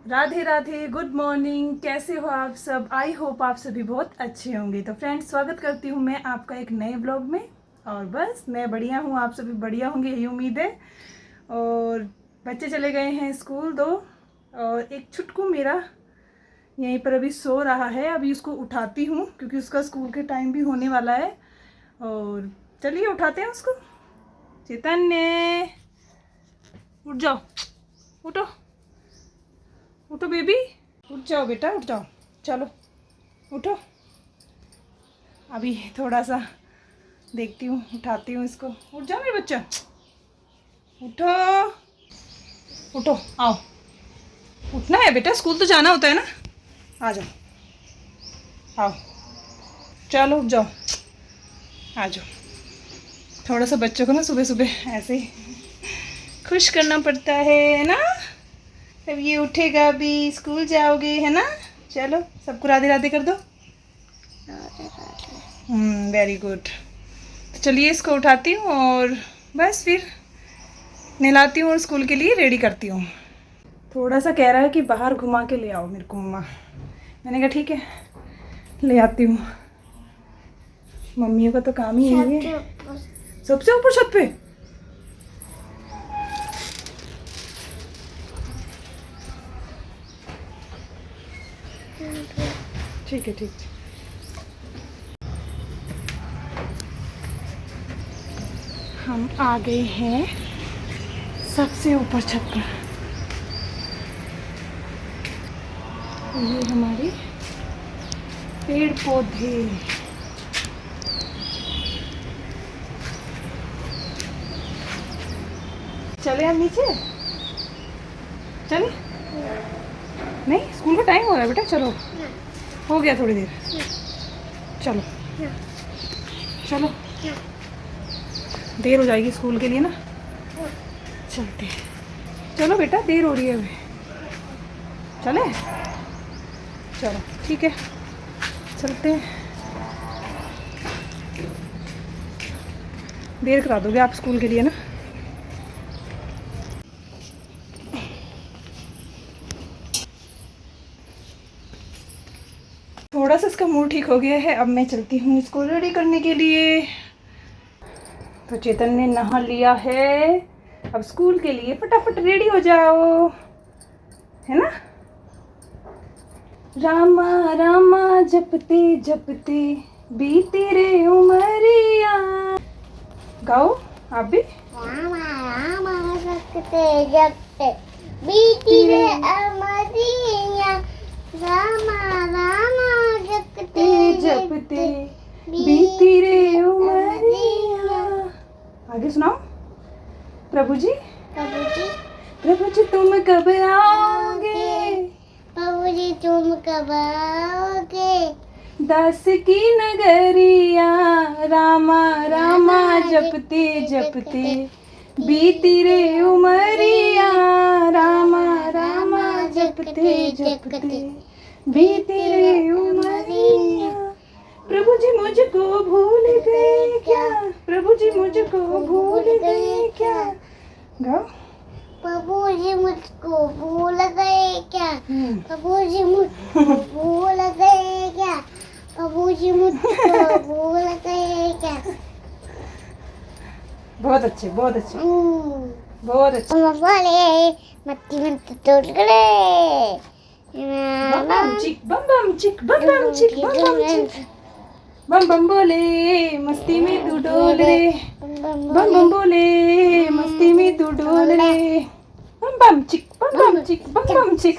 Radhe Radhe, good morning. कैसे हो आप सब? आई होप आप सभी बहुत अच्छे होंगे। तो फ्रेंड्स, स्वागत करती हूँ मैं आपका एक नए ब्लॉग में। और बस मैं बढ़िया हूँ, आप सभी बढ़िया होंगे यही उम्मीद है। और बच्चे चले गए हैं स्कूल दो, और एक छुटकू मेरा यहीं पर अभी सो रहा है। अभी उसको उठाती हूँ क्योंकि उसका स्कूल के टाइम भी होने वाला है। और चलिए उठाते हैं उसको। चैतन्य, उठ जाओ, उठो उठो बेबी, उठ जाओ बेटा, उठ जाओ, चलो उठो। अभी थोड़ा सा देखती हूँ, उठाती हूँ इसको। उठ जाओ मेरे बच्चा, उठो उठो, आओ। उठना है बेटा, स्कूल तो जाना होता है ना। आ जाओ, आओ, चलो उठ जाओ, आ जाओ। थोड़ा सा बच्चों को ना सुबह सुबह ऐसे ही खुश करना पड़ता है ना। तब ये उठेगा, अभी स्कूल जाओगे है ना। चलो सबको राधे राधे कर दो। Very good. तो चलिए इसको उठाती हूँ और बस फिर नहलाती हूँ और स्कूल के लिए रेडी करती हूँ। थोड़ा सा कह रहा है कि बाहर घुमा के ले आओ मेरे को मम्मा। मैंने कहा ठीक है, ले आती हूँ। मम्मियों का तो काम ही यही है। सबसे ऊपर छत पे? ठीक है, ठीक है। हम आ गए हैं सबसे ऊपर छत पर। ये हमारे पेड़ पौधे। चले हम नीचे, चले? नहीं, स्कूल का टाइम हो रहा है बेटा। चलो, हो गया थोड़ी देर। चलो चलो, देर हो जाएगी स्कूल के लिए ना। चलते हैं, चलो बेटा, देर हो रही है अभी। चले? चलो ठीक है, चलते हैं। देर करा दोगे आप स्कूल के लिए ना। थोड़ा सा इसका मूड ठीक हो गया है। अब मैं चलती हूँ इसको रेडी करने के लिए। तो चेतन ने नहा लिया है, अब स्कूल के लिए फटाफट रेडी हो जाओ, है ना। रामा रामा जपते जपते बीती रे उमरिया। गाओ आप भी। रामा रामा जपते जपते बीती रे उमरिया। रामा रामा जपते जपते बीती रे उमरिया। आगे सुनाओ। प्रभु जी प्रभु जी तुम कब आओगे? प्रभु जी तुम कब आओगे? दास की नगरिया। रामा रामा जपते जपते बीती रे उमरिया। रामा रामा जपते जपते बीती रे उमरिया। प्रभु जी मुझको भूल गए क्या? प्रभु जी मुझको भूल गए क्या? गाओ। प्रभु जी मुझको भूल गए क्या? प्रभु जी मुझको भूल गए क्या? प्रभु जी मुझको भूल गए क्या? बहुत अच्छे, बहुत अच्छे, बहुत अच्छे। बोले मत्ती में तोड़ गए। बम बम चिक, बम बम चिक, बम बम चिक, बम बम चिक। बम बम बोले मस्ती में तू डोल रे। बम बम बोले मस्ती में तू डोल रे। बम बम चिक, बम बम चिक, बम बम चिक।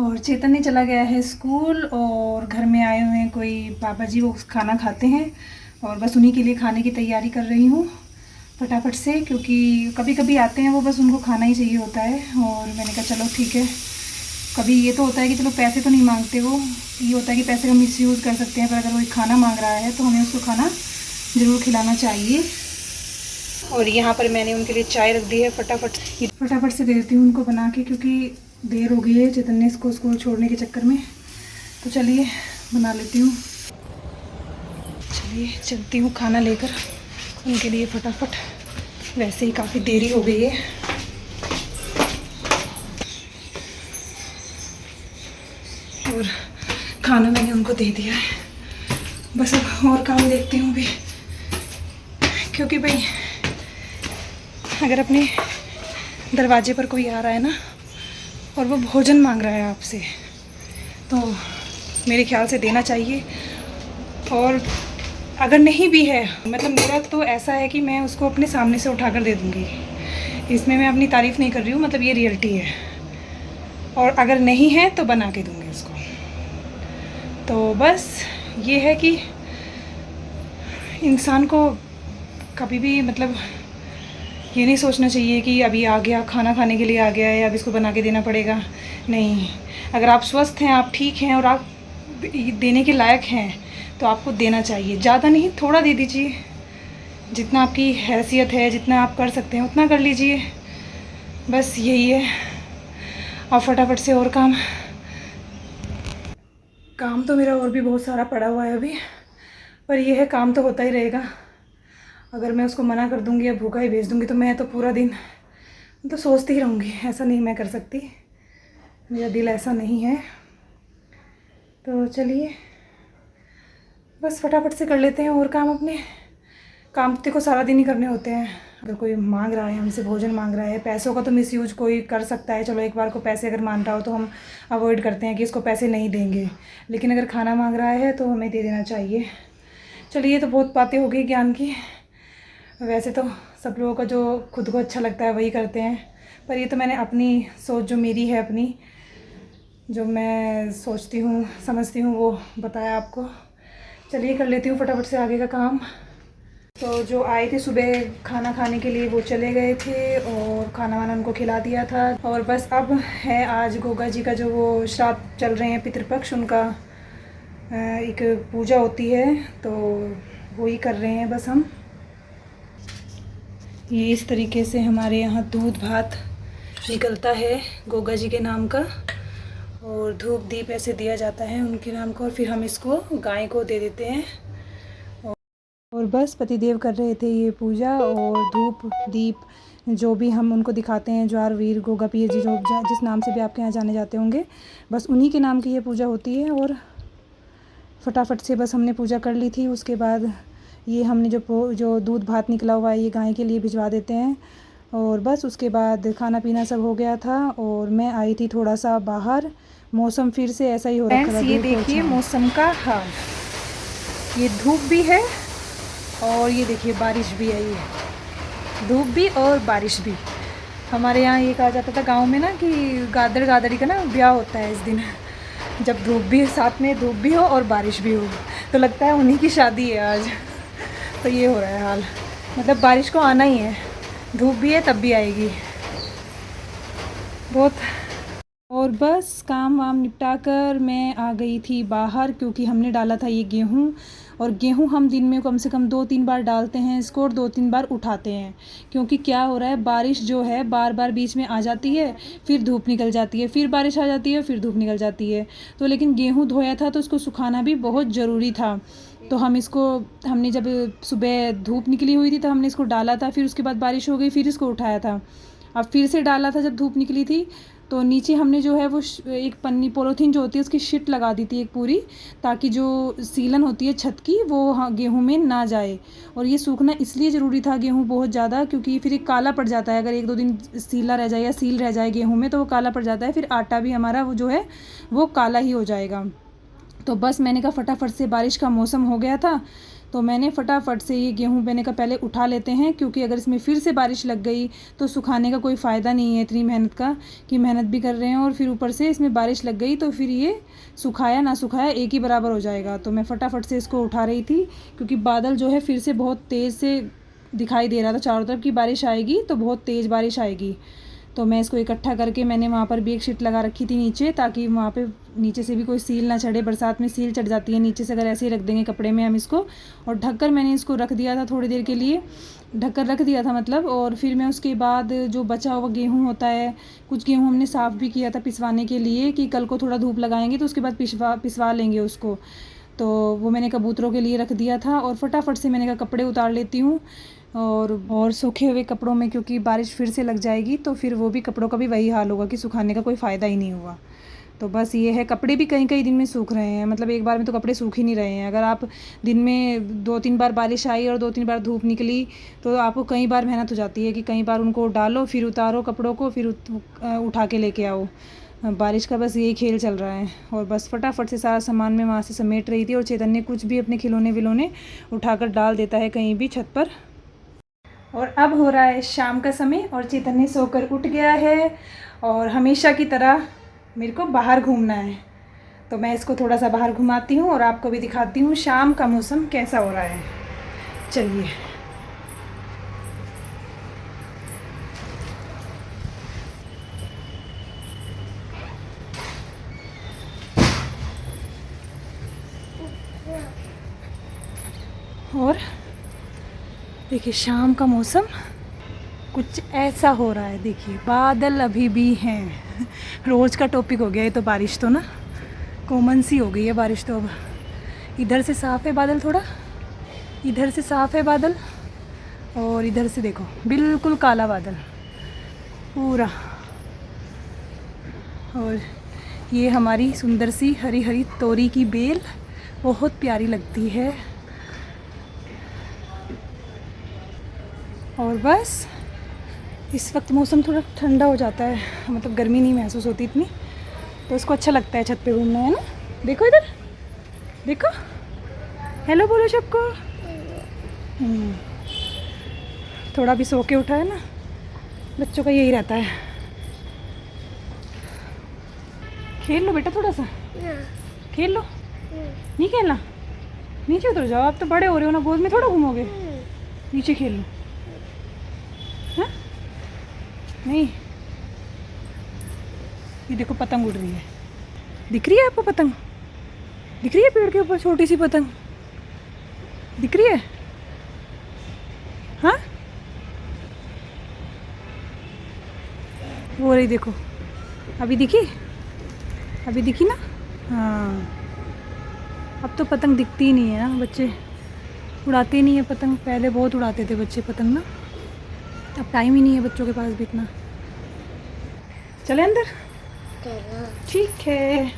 और चेतन चला गया है स्कूल, और घर में आए हुए हैं कोई पापा जी, वो खाना खाते हैं। और बस उन्हीं के लिए खाने की तैयारी कर रही हूँ फटाफट से, क्योंकि कभी कभी आते हैं वो, बस उनको खाना ही चाहिए होता है। और मैंने कहा चलो ठीक है। कभी ये तो होता है कि चलो पैसे तो नहीं मांगते वो, ये होता है कि पैसे का मिसयूज़ कर सकते हैं, पर अगर वो खाना मांग रहा है तो हमें उसको खाना ज़रूर खिलाना चाहिए। और यहाँ पर मैंने उनके लिए चाय रख दी है। फटाफट से दे देती हूँ उनको बना के, क्योंकि देर हो गई है चेतन ने इसको स्कूल छोड़ने के चक्कर में। तो चलिए बना लेती हूँ। चलिए चलती हूँ खाना लेकर उनके लिए फटाफट। वैसे ही काफ़ी देरी हो गई है। और खाना मैंने उनको दे दिया है, बस अब और काम देखती हूँ भी, क्योंकि भाई अगर अपने दरवाजे पर कोई आ रहा है ना और वो भोजन मांग रहा है आपसे, तो मेरे ख्याल से देना चाहिए। और अगर नहीं भी है, मतलब मेरा तो ऐसा है कि मैं उसको अपने सामने से उठाकर दे दूँगी। इसमें मैं अपनी तारीफ़ नहीं कर रही हूँ, मतलब ये रियलिटी है। और अगर नहीं है तो बना के दूँगी उसको। तो बस ये है कि इंसान को कभी भी मतलब ये नहीं सोचना चाहिए कि अभी आ गया, खाना खाने के लिए आ गया है, अब इसको बना के देना पड़ेगा। नहीं, अगर आप स्वस्थ हैं, आप ठीक हैं और आप देने के लायक हैं तो आपको देना चाहिए। ज़्यादा नहीं, थोड़ा दे दीजिए, जितना आपकी हैसियत है, जितना आप कर सकते हैं उतना कर लीजिए। बस यही है। और फटाफट से और काम तो मेरा और भी बहुत सारा पड़ा हुआ है अभी, पर यह है काम तो होता ही रहेगा। अगर मैं उसको मना कर दूंगी या भूखा ही भेज दूंगी तो मैं तो पूरा दिन तो सोचती ही रहूँगी। ऐसा नहीं मैं कर सकती, मेरा दिल ऐसा नहीं है। तो चलिए बस फटाफट से कर लेते हैं और काम अपने। काम तो देखो सारा दिन ही करने होते हैं। अगर कोई मांग रहा है, हमसे भोजन मांग रहा है, पैसों का तो मिसयूज कोई कर सकता है, चलो एक बार को पैसे अगर मांग रहा हो तो हम अवॉइड करते हैं कि इसको पैसे नहीं देंगे, लेकिन अगर खाना मांग रहा है तो हमें दे देना चाहिए। चलिए, तो बहुत बातें हो गई ज्ञान की। वैसे तो सब लोगों का जो खुद को अच्छा लगता है वही करते हैं, पर ये तो मैंने अपनी सोच, जो मेरी है अपनी, जो मैं सोचती हूँ समझती हूँ वो बताया आपको। चलिए कर लेती हूँ फटाफट से आगे का काम। तो जो आए थे सुबह खाना खाने के लिए वो चले गए थे और खाना वाना उनको खिला दिया था। और बस अब है आज गोगा जी का जो वो श्राद्ध चल रहे हैं, पितृपक्ष, उनका एक पूजा होती है, तो वही कर रहे हैं बस हम। ये इस तरीके से हमारे यहाँ दूध भात निकलता है गोगा जी के नाम का, और धूप दीप ऐसे दिया जाता है उनके नाम का, और फिर हम इसको गाय को दे देते हैं। और बस पतिदेव कर रहे थे ये पूजा, और धूप दीप जो भी हम उनको दिखाते हैं, ज्वार वीर गोगा पीर जी, जो जिस नाम से भी आपके यहाँ जाने जाते होंगे, बस उन्हीं के नाम की ये पूजा होती है। और फटाफट से बस हमने पूजा कर ली थी। उसके बाद ये हमने जो दूध भात निकला हुआ है ये गाय के लिए भिजवा देते हैं। और बस उसके बाद खाना पीना सब हो गया था और मैं आई थी थोड़ा सा बाहर। मौसम फिर से ऐसा ही हो रहा है। ये देखिए मौसम का हाल, ये धूप भी है और ये देखिए बारिश भी आई है। धूप भी और बारिश भी। हमारे यहाँ ये कहा जाता था गांव में ना कि गादड़ गादड़ी का ना ब्याह होता है इस दिन, जब धूप भी साथ में धूप भी हो और बारिश भी हो, तो लगता है उन्हीं की शादी है आज। तो ये हो रहा है हाल, मतलब बारिश को आना ही है, धूप भी है तब भी आएगी बहुत। और बस काम वाम निपटा कर मैं आ गई थी बाहर, क्योंकि हमने डाला था ये गेहूँ, और गेहूँ हम दिन में कम से कम 2-3 बार डालते हैं इसको और 2-3 बार उठाते हैं। क्योंकि क्या हो रहा है, बारिश जो है बार बार बीच में आ जाती है, फिर धूप निकल जाती है, फिर बारिश आ जाती है, फिर धूप निकल जाती है। तो लेकिन गेहूँ धोया था तो उसको सुखाना भी बहुत ज़रूरी था। तो हमने जब सुबह धूप निकली हुई थी तो हमने इसको डाला था, फिर उसके बाद बारिश हो गई, फिर इसको उठाया था। अब फिर से डाला था जब धूप निकली थी, तो नीचे हमने जो है वो एक पन्नी पॉलीथीन जो होती है उसकी शीट लगा दी थी एक पूरी, ताकि जो सीलन होती है छत की वो गेहूं में ना जाए। और ये सूखना इसलिए ज़रूरी था गेहूं बहुत ज़्यादा, क्योंकि फिर एक काला पड़ जाता है, अगर 1-2 दिन सीला रह जाए या सील रह जाए गेहूं में तो वो काला पड़ जाता है, फिर आटा भी हमारा वो जो है वो काला ही हो जाएगा। तो बस मैंने कहा फटाफट से, बारिश का मौसम हो गया था तो मैंने फटाफट से ये गेहूं मैंने कहा पहले उठा लेते हैं, क्योंकि अगर इसमें फिर से बारिश लग गई तो सुखाने का कोई फ़ायदा नहीं है, इतनी मेहनत का कि मेहनत भी कर रहे हैं और फिर ऊपर से इसमें बारिश लग गई तो फिर ये सुखाया ना सुखाया एक ही बराबर हो जाएगा। तो मैं फटाफट से इसको उठा रही थी, क्योंकि बादल जो है फिर से बहुत तेज़ से दिखाई दे रहा था चारों तरफ कि बारिश आएगी, तो बहुत तेज़ बारिश आएगी। तो मैं इसको इकट्ठा करके मैंने वहाँ पर भी एक शीट लगा रखी थी नीचे, ताकि वहाँ पे नीचे से भी कोई सील ना चढ़े। बरसात में सील चढ़ जाती है नीचे से, अगर ऐसे ही रख देंगे कपड़े में हम इसको। और ढककर मैंने इसको रख दिया था, थोड़ी देर के लिए ढककर रख दिया था मतलब। और फिर मैं उसके बाद जो बचा हुआ गेहूँ होता है, कुछ गेहूँ हमने साफ़ भी किया था पिसवाने के लिए, कि कल को थोड़ा धूप लगाएंगे तो उसके बाद पिसवा लेंगे उसको। तो वो मैंने कबूतरों के लिए रख दिया था। और फटाफट से मैंने कहा कपड़े उतार लेती हूँ, और सूखे हुए कपड़ों में क्योंकि बारिश फिर से लग जाएगी तो फिर वो भी कपड़ों का भी वही हाल होगा कि सुखाने का कोई फ़ायदा ही नहीं हुआ। तो बस ये है, कपड़े भी कई कई दिन में सूख रहे हैं, मतलब एक बार में तो कपड़े सूख ही नहीं रहे हैं। अगर आप दिन में 2-3 बार बारिश आई और 2-3 बार धूप निकली तो आपको कई बार मेहनत हो जाती है कि कई बार उनको डालो, फिर उतारो कपड़ों को, फिर उठा के लेके आओ। बारिश का बस यही खेल चल रहा है। और बस फटाफट से सारा सामान मैं वहाँ से समेट रही थी और चैतन्य कुछ भी अपने खिलौने विलौने उठाकर डाल देता है कहीं भी छत पर। और अब हो रहा है शाम का समय और चैतन्य सोकर उठ गया है और हमेशा की तरह मेरे को बाहर घूमना है। तो मैं इसको थोड़ा सा बाहर घुमाती हूँ और आपको भी दिखाती हूँ शाम का मौसम कैसा हो रहा है। चलिए। और देखिए शाम का मौसम कुछ ऐसा हो रहा है। देखिए बादल अभी भी हैं। रोज़ का टॉपिक हो गया है तो बारिश तो ना कॉमन सी हो गई है बारिश तो। अब इधर से साफ़ है बादल, थोड़ा इधर से साफ़ है बादल और इधर से देखो बिल्कुल काला बादल पूरा। और ये हमारी सुंदर सी हरी हरी तोरी की बेल बहुत प्यारी लगती है। और बस इस वक्त मौसम थोड़ा ठंडा हो जाता है, मतलब गर्मी नहीं महसूस होती इतनी, तो इसको अच्छा लगता है छत पे घूमना, है ना। देखो इधर देखो, हेलो बोलो सबको। थोड़ा भी सो के उठा है ना, बच्चों का यही रहता है। खेल लो बेटा, थोड़ा सा खेल लो। नहीं खेलना, नीचे उतर जाओ, आप तो बड़े हो रहे हो ना, गोद में थोड़ा घूमोगे। नीचे खेल लो। हाँ नहीं, ये देखो पतंग उड़ रही है, दिख रही है आपको पतंग? दिख रही है पेड़ के ऊपर छोटी सी पतंग दिख रही है? हाँ वो रही देखो, अभी दिखी? अभी दिखी ना? हाँ अब तो पतंग दिखती ही नहीं है ना, बच्चे उड़ाते ही नहीं है पतंग। पहले बहुत उड़ाते थे बच्चे पतंग ना, अब टाइम ही नहीं है बच्चों के पास भी इतना। चले अंदर? ठीक है,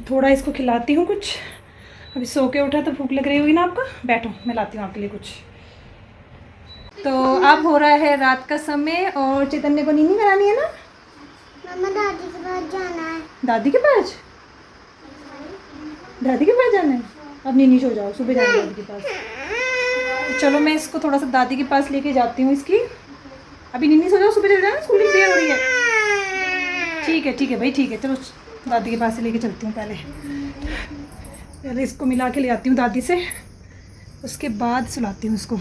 थोड़ा इसको खिलाती हूँ कुछ। अभी सो के उठा तो भूख लग रही होगी ना आपको, बैठो मैं लाती हूँ आपके लिए कुछ। तो अब हो रहा है रात का समय और चैतन्य को नींद करानी है ना। मम्मा दादी के पास जाना है। दादी के पास? दादी के पास जाना है? अब नीनी सो जाओ, सुबह जाना दादी के पास। चलो मैं इसको थोड़ा सा दादी के पास लेके जाती हूँ इसकी। अभी नीनी सो जाओ, सुबह चल जाना, स्कूल की देर हो रही है। ठीक है भाई, ठीक है, चलो दादी के पास से लेके चलती हूँ। पहले इसको मिला के ले आती हूँ दादी से, उसके बाद सुलाती हूँ उसको।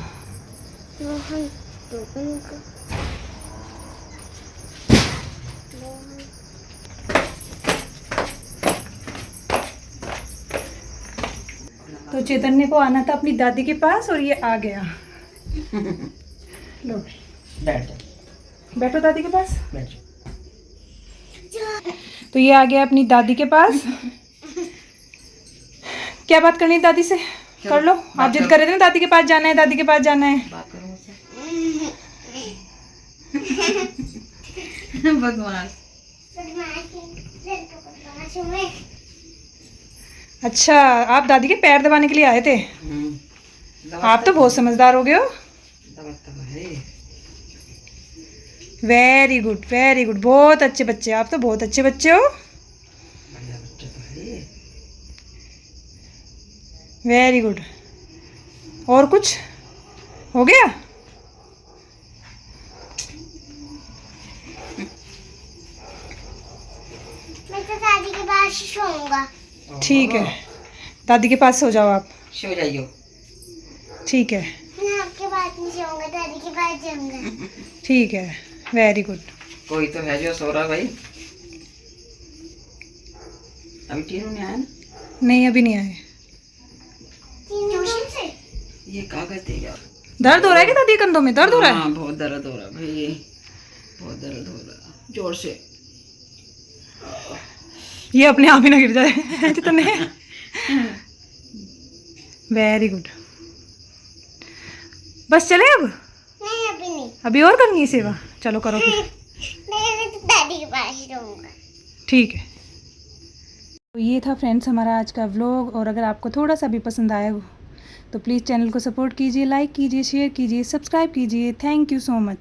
तो चैतन्य को आना था अपनी दादी के पास और ये आ गया। लो बैठ जा, बैठो दादी के पास। बैठ जा। तो ये आ गया अपनी दादी के पास। क्या बात करनी है दादी से? कर लो, आप जिद कर रहे थे ना दादी के पास जाना है, दादी के पास जाना है। बात करो मुझसे। बदमाश। अच्छा, आप दादी के पैर दबाने के लिए आए थे? आप तो बहुत समझदार हो गए हो। वेरी गुड वेरी गुड, बहुत अच्छे बच्चे, आप तो बहुत अच्छे बच्चे हो। Very good. और कुछ हो गया? मैं तो दादी के पास सोऊंगा। ठीक है, दादी के पास सो जाओ आप। सो जाइयो। ठीक है, मैं आपके पास नहीं सोऊंगा, दादी के पास जाऊंगा। ठीक है, वेरी गुड। कोई तो है जो सो रहा भाई। अभी तीनों नहीं आया ना? नहीं अभी नहीं आए। ट्यूशन से ये कागज दे गया। दर्द हो रहा है क्या दादी कंधों में? दर्द हो रहा है? हाँ बहुत दर्द हो रहा भाई, बहुत दर्द हो रहा, जोर से। ये अपने आप ही ना गिर जाए। चैतन्य, वेरी गुड। बस चले अब? नहीं अभी नहीं, अभी और करनी है सेवा? चलो करो फिर। मैं तो दादी के पास रहूँगा। ठीक है। तो ये था फ्रेंड्स हमारा आज का व्लॉग, और अगर आपको थोड़ा सा भी पसंद आया हो तो प्लीज़ चैनल को सपोर्ट कीजिए, लाइक कीजिए, शेयर कीजिए, सब्सक्राइब कीजिए। Thank you so much.